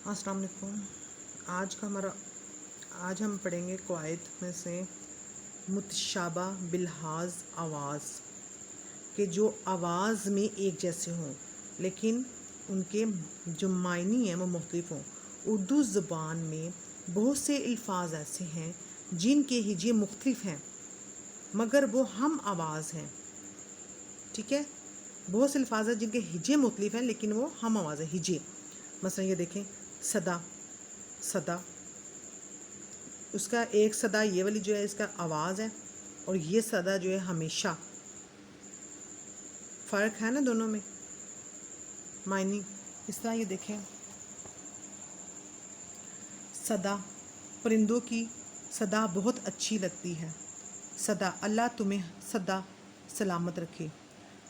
السلام علیکم۔ آج ہم پڑھیں گے قواعد میں سے متشابہ بلحاظ آواز، کہ جو آواز میں ایک جیسے ہوں لیکن ان کے جو معنی ہیں وہ مختلف ہوں۔ اردو زبان میں بہت سے الفاظ ایسے ہیں جن کے ہجے مختلف ہیں مگر وہ ہم آواز ہیں، ٹھیک ہے۔ بہت سے الفاظ ہیں جن کے ہجے مختلف ہیں لیکن وہ ہم آواز ہیں، ہجے۔ مثلا یہ دیکھیں، صدا، صدا، اس کا ایک صدا یہ والی جو ہے اس کا آواز ہے، اور یہ صدا جو ہے ہمیشہ، فرق ہے نا دونوں میں معنی۔ اس طرح یہ دیکھیں، صدا، پرندوں کی صدا بہت اچھی لگتی ہے، صدا، اللہ تمہیں صدا سلامت رکھے۔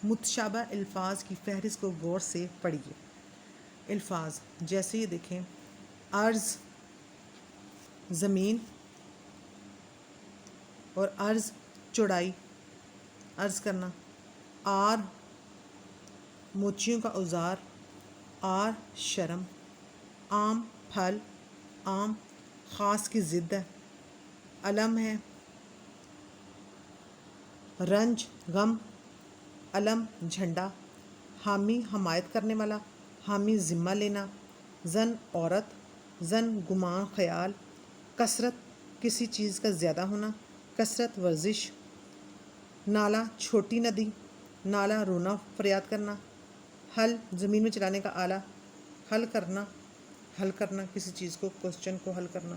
متشابہ الفاظ کی فہرست کو غور سے پڑھیے۔ الفاظ جیسے یہ دیکھیں، عرض، زمین، اور عرض، چوڑائی، عرض کرنا۔ آر، موچیوں کا اوزار، آر، شرم۔ عام، پھل، عام، خاص کی ضد ہے۔ علم ہے، رنج، غم، علم، جھنڈا۔ حامی، حمایت کرنے والا، حامی، ذمہ لینا۔ زن، عورت، زن، گمان، خیال۔ کثرت، کسی چیز کا زیادہ ہونا، کثرت، ورزش۔ نالا، چھوٹی ندی، نالا، رونا فریاد کرنا۔ حل، زمین میں چلانے کا آلہ، حل کرنا، حل کرنا کسی چیز کو، کوسچن کو حل کرنا۔